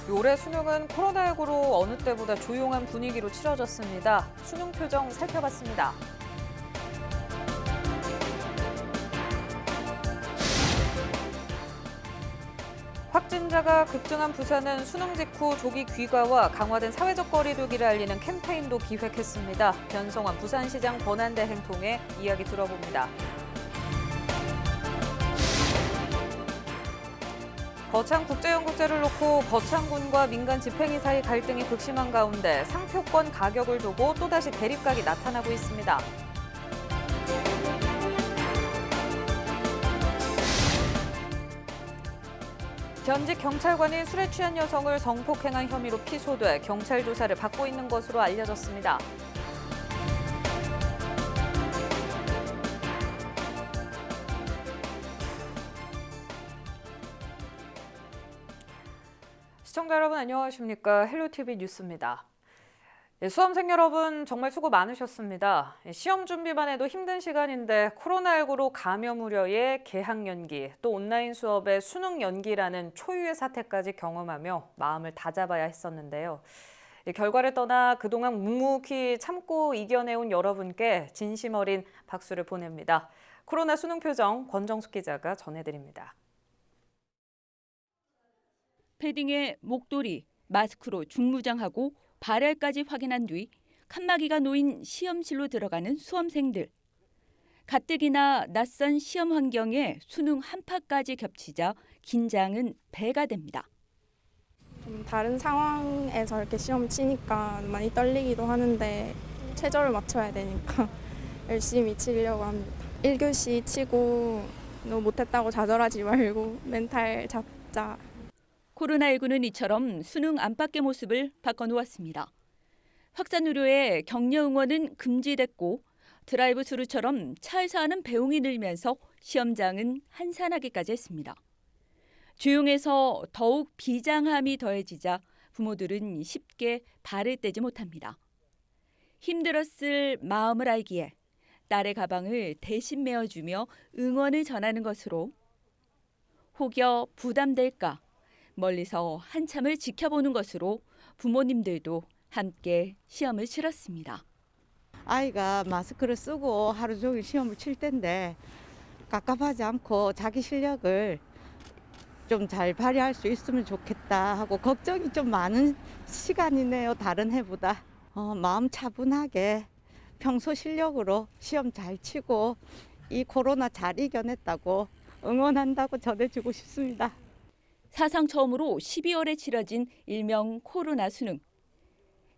올해 수능은 코로나19로 어느 때보다 조용한 분위기로 치러졌습니다. 수능 표정 살펴봤습니다. 확진자가 급증한 부산은 수능 직후 조기 귀가와 강화된 사회적 거리두기를 알리는 캠페인도 기획했습니다. 변성환 부산시장 권한대행 통해 이야기 들어봅니다. 거창 국제연극제를 놓고 거창군과 민간 집행위 사이 갈등이 극심한 가운데 상표권 가격을 두고 또다시 대립각이 나타나고 있습니다. 현직 경찰관이 술에 취한 여성을 성폭행한 혐의로 피소돼 경찰 조사를 받고 있는 것으로 알려졌습니다. 시청자 여러분 안녕하십니까? 헬로티비 뉴스입니다. 수험생 여러분 정말 수고 많으셨습니다. 시험 준비만 해도 힘든 시간인데 코로나19로 감염 우려에 개학 연기, 또 온라인 수업의 수능 연기라는 초유의 사태까지 경험하며 마음을 다잡아야 했었는데요. 결과를 떠나 그동안 묵묵히 참고 이겨내온 여러분께 진심 어린 박수를 보냅니다. 코로나 수능 표정 권정숙 기자가 전해드립니다. 패딩에 목도리, 마스크로 중무장하고 발열까지 확인한 뒤 칸막이가 놓인 시험실로 들어가는 수험생들. 가뜩이나 낯선 시험 환경에 수능 한파까지 겹치자 긴장은 배가 됩니다. 좀 다른 상황에서 이렇게 시험 치니까 많이 떨리기도 하는데 최저를 맞춰야 되니까 열심히 치려고 합니다. 1교시 치고 너무 못했다고 좌절하지 말고 멘탈 잡자. 코로나19는 이처럼 수능 안팎의 모습을 바꿔놓았습니다. 확산 우려에 격려 응원은 금지됐고 드라이브 스루처럼 차에서 하는 배웅이 늘면서 시험장은 한산하기까지 했습니다. 조용해서 더욱 비장함이 더해지자 부모들은 쉽게 발을 떼지 못합니다. 힘들었을 마음을 알기에 딸의 가방을 대신 메어주며 응원을 전하는 것으로 혹여 부담될까 멀리서 한참을 지켜보는 것으로 부모님들도 함께 시험을 치렀습니다. 아이가 마스크를 쓰고 하루 종일 시험을 칠 텐데 갑갑하지 않고 자기 실력을 좀 잘 발휘할 수 있으면 좋겠다 하고 걱정이 좀 많은 시간이네요. 다른 해보다. 마음 차분하게 평소 실력으로 시험 잘 치고 이 코로나 잘 이겨냈다고 응원한다고 전해주고 싶습니다. 사상 처음으로 12월에 치러진 일명 코로나 수능.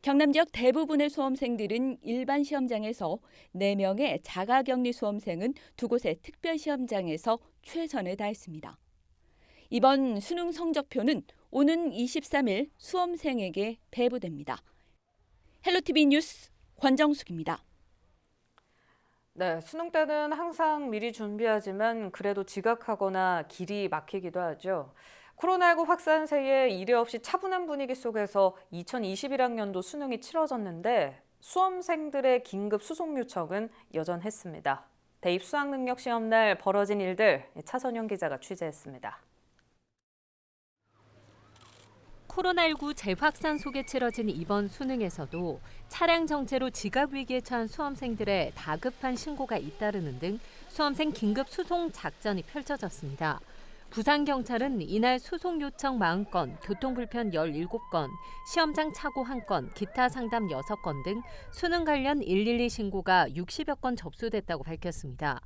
경남 지역 대부분의 수험생들은 일반 시험장에서 4명의 자가격리 수험생은 2곳의 특별 시험장에서 최선을 다했습니다. 이번 수능 성적표는 오는 23일 수험생에게 배부됩니다. 헬로티비 뉴스 권정숙입니다. 네, 수능 때는 항상 미리 준비하지만 그래도 지각하거나 길이 막히기도 하죠. 코로나19 확산세에 이례 없이 차분한 분위기 속에서 2021학년도 수능이 치러졌는데 수험생들의 긴급 수속 요청은 여전했습니다. 대입 수학능력 시험 날 벌어진 일들 차선영 기자가 취재했습니다. 코로나19 재확산 속에 치러진 이번 수능에서도 차량 정체로 지각 위기에 처한 수험생들의 다급한 신고가 잇따르는 등 수험생 긴급 수송 작전이 펼쳐졌습니다. 부산경찰은 이날 수송 요청 40건, 교통불편 17건, 시험장 착오 1건, 기타 상담 6건 등 수능 관련 112 신고가 60여 건 접수됐다고 밝혔습니다.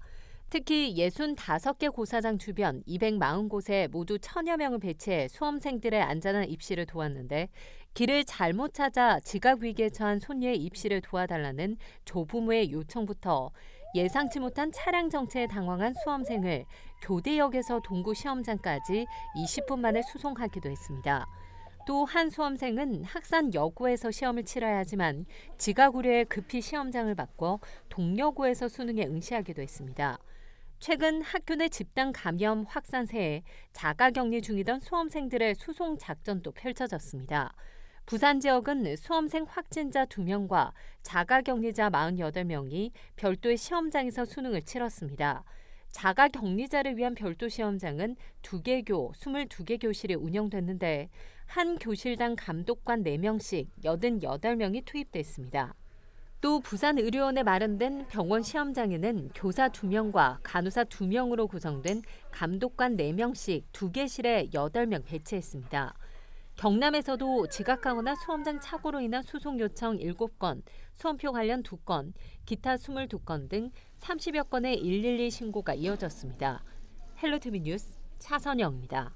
특히 65개 고사장 주변 240곳에 모두 1000여 명을 배치해 수험생들의 안전한 입시를 도왔는데 길을 잘못 찾아 지각 위기에 처한 손녀의 입시를 도와달라는 조부모의 요청부터 예상치 못한 차량 정체에 당황한 수험생을 교대역에서 동구 시험장까지 20분 만에 수송하기도 했습니다. 또 한 수험생은 학산 여고에서 시험을 치러야 하지만 지각 우려에 급히 시험장을 바꿔 동여고에서 수능에 응시하기도 했습니다. 최근 학교 내 집단 감염 확산세에 자가격리 중이던 수험생들의 수송 작전도 펼쳐졌습니다. 부산 지역은 수험생 확진자 2명과 자가격리자 48명이 별도의 시험장에서 수능을 치렀습니다. 자가 격리자를 위한 별도 시험장은 2개교, 22개 교실이 운영됐는데 한 교실당 감독관 4명씩 88명이 투입됐습니다. 또 부산의료원에 마련된 병원 시험장에는 교사 2명과 간호사 2명으로 구성된 감독관 4명씩 2개실에 8명 배치했습니다. 경남에서도 지각하거나 수험장 착오로 인한 소송 요청 7건, 수험표 관련 2건, 기타 22건 등 30여 건의 112 신고가 이어졌습니다. 헬로티비 뉴스 차선영입니다.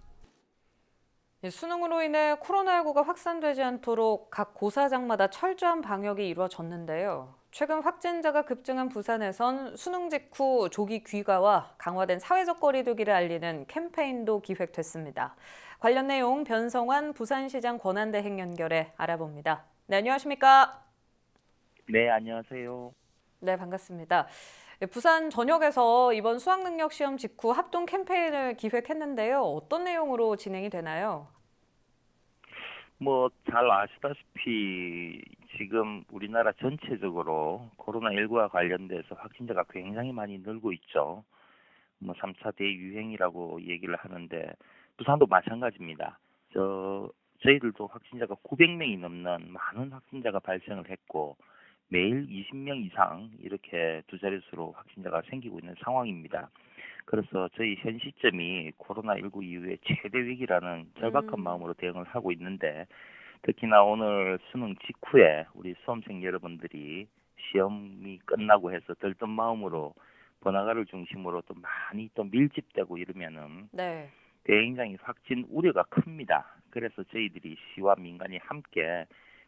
수능으로 인해 코로나19가 확산되지 않도록 각 고사장마다 철저한 방역이 이루어졌는데요. 최근 확진자가 급증한 부산에선 수능 직후 조기 귀가와 강화된 사회적 거리 두기를 알리는 캠페인도 기획됐습니다. 관련 내용 변성환 부산시장 권한대행 연결해 알아봅니다. 네, 안녕하십니까? 네, 안녕하세요. 네, 반갑습니다. 부산 전역에서 이번 수학능력 시험 직후 합동 캠페인을 기획했는데요. 어떤 내용으로 진행이 되나요? 잘 아시다시피 지금 우리나라 전체적으로 코로나19와 관련돼서 확진자가 굉장히 많이 늘고 있죠. 3차 대유행이라고 얘기를 하는데 부산도 마찬가지입니다. 저희들도 확진자가 900명이 넘는 많은 확진자가 발생을 했고 매일 20명 이상 이렇게 두 자릿수로 확진자가 생기고 있는 상황입니다. 그래서 저희 현 시점이 코로나19 이후에 최대 위기라는 절박한 마음으로 대응을 하고 있는데 특히나 오늘 수능 직후에 우리 수험생 여러분들이 시험이 끝나고 해서 들뜬 마음으로 번화가를 중심으로 또 많이 또 밀집되고 이러면은 네. 굉장히 확진 우려가 큽니다. 그래서 저희들이 시와 민간이 함께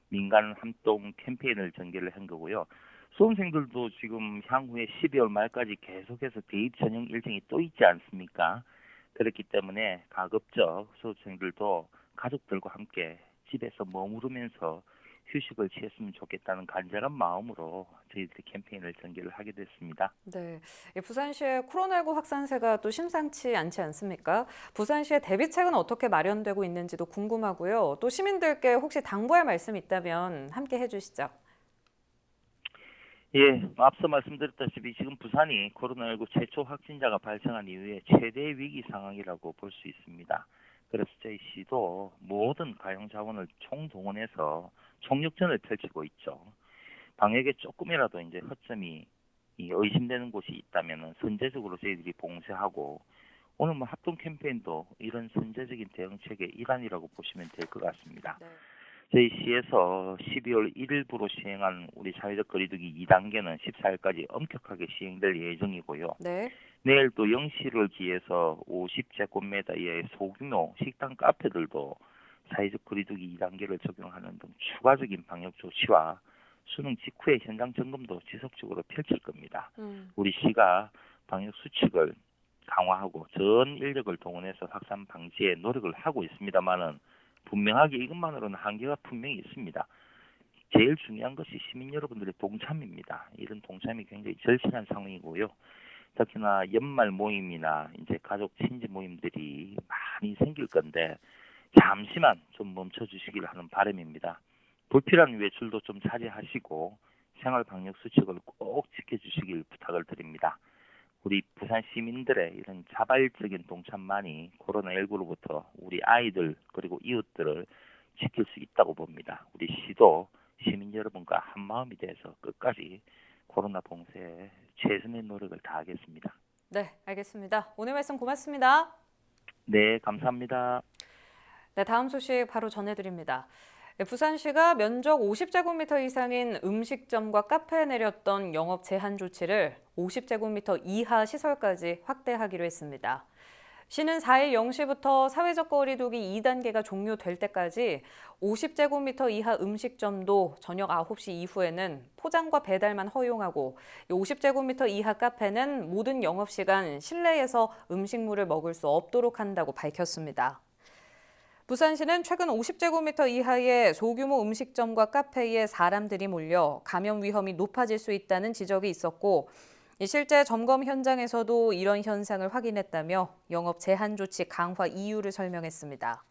민간 합동 캠페인을 전개를 한 거고요. 수험생들도 지금 향후에 12월 말까지 계속해서 대입 전형 일정이 또 있지 않습니까? 그렇기 때문에 가급적 수험생들도 가족들과 함께 집에서 머무르면서 휴식을 취했으면 좋겠다는 간절한 마음으로 저희들이 캠페인을 전개를 하게 됐습니다. 네, 부산시의 코로나19 확산세가 또 심상치 않지 않습니까? 부산시의 대비책은 어떻게 마련되고 있는지도 궁금하고요. 또 시민들께 혹시 당부할 말씀이 있다면 함께 해주시죠. 예, 앞서 말씀드렸다시피 지금 부산이 코로나19 최초 확진자가 발생한 이후에 최대 위기 상황이라고 볼 수 있습니다. 그래서 저희 시도 모든 가용 자원을 총동원해서 총력전을 펼치고 있죠. 방역에 조금이라도 이제 허점이 의심되는 곳이 있다면 선제적으로 저희들이 봉쇄하고 오늘 합동 캠페인도 이런 선제적인 대응책의 일환이라고 보시면 될 것 같습니다. 네. 저희 시에서 12월 1일부로 시행한 우리 사회적 거리두기 2단계는 14일까지 엄격하게 시행될 예정이고요. 네. 내일 또 0시를 기해서 50제곱미터 이하의 소규모 식당 카페들도 사회적 거리두기 2단계를 적용하는 등 추가적인 방역 조치와 수능 직후의 현장 점검도 지속적으로 펼칠 겁니다. 우리 시가 방역 수칙을 강화하고 전 인력을 동원해서 확산 방지에 노력을 하고 있습니다만은 분명하게 이것만으로는 한계가 분명히 있습니다. 제일 중요한 것이 시민 여러분들의 동참입니다. 이런 동참이 굉장히 절실한 상황이고요. 특히나 연말 모임이나 이제 가족 친지 모임들이 많이 생길 건데 잠시만 좀 멈춰주시길 하는 바람입니다. 불필요한 외출도 좀 자제하시고 생활 방역 수칙을 꼭 지켜주시길 부탁을 드립니다. 우리 부산 시민들의 이런 자발적인 동참만이 코로나19로부터 우리 아이들 그리고 이웃들을 지킬 수 있다고 봅니다. 우리 시도 시민 여러분과 한마음이 돼서 끝까지 코로나 봉쇄에 최선의 노력을 다하겠습니다. 네, 알겠습니다. 오늘 말씀 고맙습니다. 네, 감사합니다. 네, 다음 소식 바로 전해드립니다. 부산시가 면적 50제곱미터 이상인 음식점과 카페에 내렸던 영업 제한 조치를 50제곱미터 이하 시설까지 확대하기로 했습니다. 시는 4일 0시부터 사회적 거리 두기 2단계가 종료될 때까지 50제곱미터 이하 음식점도 저녁 9시 이후에는 포장과 배달만 허용하고 50제곱미터 이하 카페는 모든 영업시간 실내에서 음식물을 먹을 수 없도록 한다고 밝혔습니다. 부산시는 최근 50제곱미터 이하의 소규모 음식점과 카페에 사람들이 몰려 감염 위험이 높아질 수 있다는 지적이 있었고 실제 점검 현장에서도 이런 현상을 확인했다며 영업 제한 조치 강화 이유를 설명했습니다.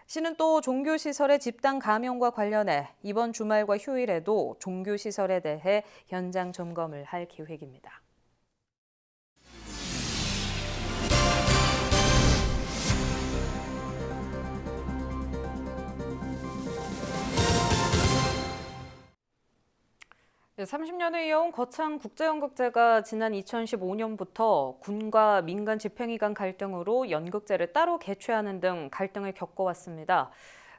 시는 또 종교시설의 집단 감염과 관련해 이번 주말과 휴일에도 종교시설에 대해 현장 점검을 할 계획입니다. 30년을 이어온 거창국제연극제가 지난 2015년부터 군과 민간 집행위 간 갈등으로 연극제를 따로 개최하는 등 갈등을 겪어왔습니다.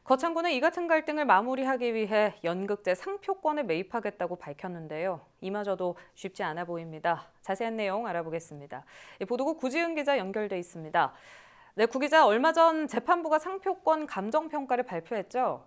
거창군은 이 같은 갈등을 마무리하기 위해 연극제 상표권을 매입하겠다고 밝혔는데요. 이마저도 쉽지 않아 보입니다. 자세한 내용 알아보겠습니다. 보도국 구지은 기자 연결돼 있습니다. 네, 구 기자, 얼마 전 재판부가 상표권 감정평가를 발표했죠?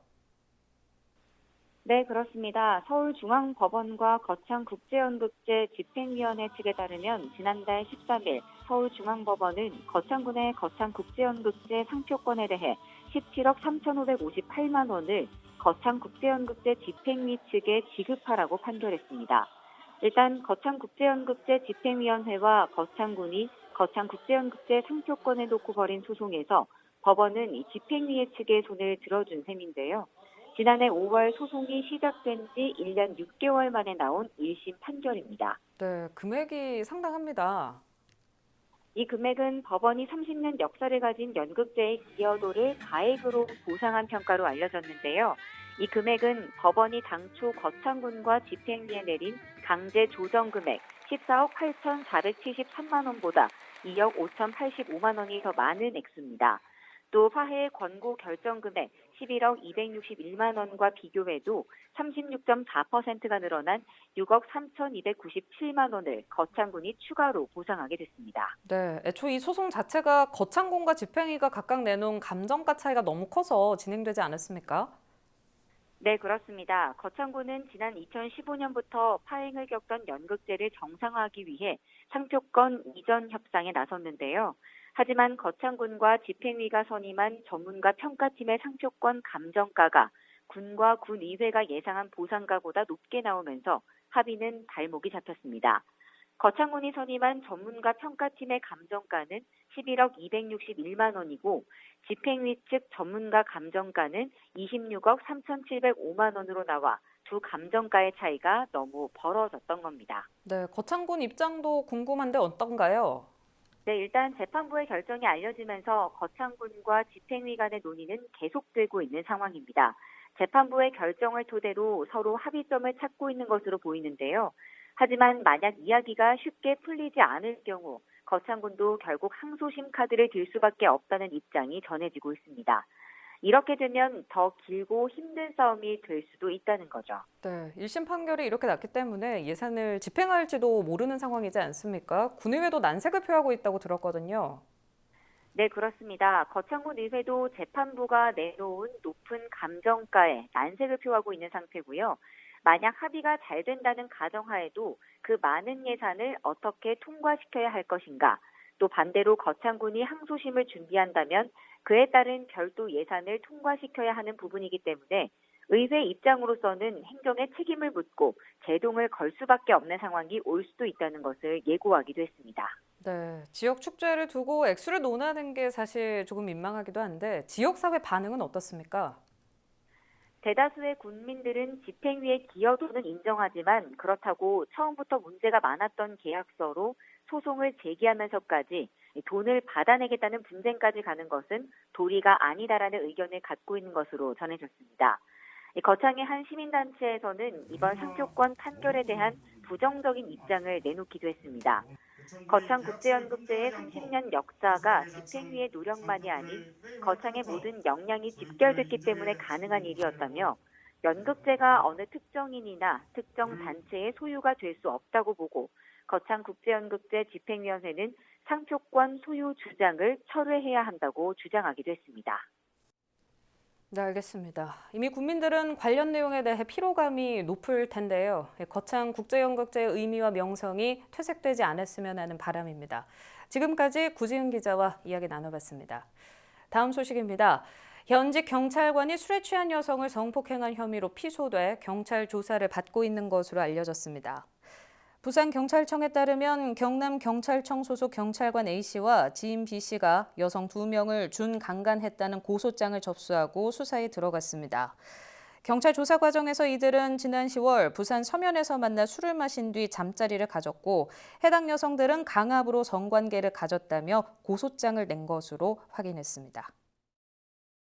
네, 그렇습니다. 서울중앙법원과 거창국제연극제 집행위원회 측에 따르면 지난달 13일 서울중앙법원은 거창군의 거창국제연극제 상표권에 대해 17억 3,558만 원을 거창국제연극제 집행위 측에 지급하라고 판결했습니다. 일단 거창국제연극제 집행위원회와 거창군이 거창국제연극제 상표권을 놓고 벌인 소송에서 법원은 이 집행위의 측의 손을 들어준 셈인데요. 지난해 5월 소송이 시작된 지 1년 6개월 만에 나온 1심 판결입니다. 네, 금액이 상당합니다. 이 금액은 법원이 30년 역사를 가진 연극제의 기여도를 가액으로 보상한 평가로 알려졌는데요. 이 금액은 법원이 당초 거창군과 집행위에 내린 강제 조정 금액 14억 8,473만 원보다 2억 5,085만 원이 더 많은 액수입니다. 또 화해 권고 결정 금액 11억 261만 원과 비교해도 36.4%가 늘어난 6억 3,297만 원을 거창군이 추가로 보상하게 됐습니다. 네, 애초 이 소송 자체가 거창군과 집행위가 각각 내놓은 감정가 차이가 너무 커서 진행되지 않았습니까? 네, 그렇습니다. 거창군은 지난 2015년부터 파행을 겪던 연극제를 정상화하기 위해 상표권 이전 협상에 나섰는데요. 하지만 거창군과 집행위가 선임한 전문가 평가팀의 상표권 감정가가 군과 군의회가 예상한 보상가보다 높게 나오면서 합의는 발목이 잡혔습니다. 거창군이 선임한 전문가 평가팀의 감정가는 11억 261만 원이고 집행위 측 전문가 감정가는 26억 3,705만 원으로 나와 두 감정가의 차이가 너무 벌어졌던 겁니다. 네, 거창군 입장도 궁금한데 어떤가요? 네, 일단 재판부의 결정이 알려지면서 거창군과 집행위 간의 논의는 계속되고 있는 상황입니다. 재판부의 결정을 토대로 서로 합의점을 찾고 있는 것으로 보이는데요. 하지만 만약 이야기가 쉽게 풀리지 않을 경우 거창군도 결국 항소심 카드를 들 수밖에 없다는 입장이 전해지고 있습니다. 이렇게 되면 더 길고 힘든 싸움이 될 수도 있다는 거죠. 네, 1심 판결이 이렇게 났기 때문에 예산을 집행할지도 모르는 상황이지 않습니까? 군의회도 난색을 표하고 있다고 들었거든요. 네, 그렇습니다. 거창군 의회도 재판부가 내놓은 높은 감정가에 난색을 표하고 있는 상태고요. 만약 합의가 잘 된다는 가정하에도 그 많은 예산을 어떻게 통과시켜야 할 것인가, 또 반대로 거창군이 항소심을 준비한다면 그에 따른 별도 예산을 통과시켜야 하는 부분이기 때문에 의회 입장으로서는 행정에 책임을 묻고 제동을 걸 수밖에 없는 상황이 올 수도 있다는 것을 예고하기도 했습니다. 네, 지역 축제를 두고 액수를 논하는 게 사실 조금 민망하기도 한데 지역사회 반응은 어떻습니까? 대다수의 군민들은 집행위의 기여도는 인정하지만 그렇다고 처음부터 문제가 많았던 계약서로 소송을 제기하면서까지 돈을 받아내겠다는 분쟁까지 가는 것은 도리가 아니다라는 의견을 갖고 있는 것으로 전해졌습니다. 거창의 한 시민단체에서는 이번 상표권 판결에 대한 부정적인 입장을 내놓기도 했습니다. 거창국제연극제의 30년 역사가 집행위의 노력만이 아닌 거창의 모든 역량이 집결됐기 때문에 가능한 일이었다며 연극제가 어느 특정인이나 특정 단체의 소유가 될 수 없다고 보고 거창국제연극제 집행위원회는 상표권 소유 주장을 철회해야 한다고 주장하기도 했습니다. 네, 알겠습니다. 이미 국민들은 관련 내용에 대해 피로감이 높을 텐데요. 거창국제연극제의 의미와 명성이 퇴색되지 않았으면 하는 바람입니다. 지금까지 구지은 기자와 이야기 나눠봤습니다. 다음 소식입니다. 현직 경찰관이 술에 취한 여성을 성폭행한 혐의로 피소돼 경찰 조사를 받고 있는 것으로 알려졌습니다. 부산경찰청에 따르면 경남경찰청 소속 경찰관 A씨와 지인 B씨가 여성 2명을 준강간했다는 고소장을 접수하고 수사에 들어갔습니다. 경찰 조사 과정에서 이들은 지난 10월 부산 서면에서 만나 술을 마신 뒤 잠자리를 가졌고 해당 여성들은 강압으로 성관계를 가졌다며 고소장을 낸 것으로 확인했습니다.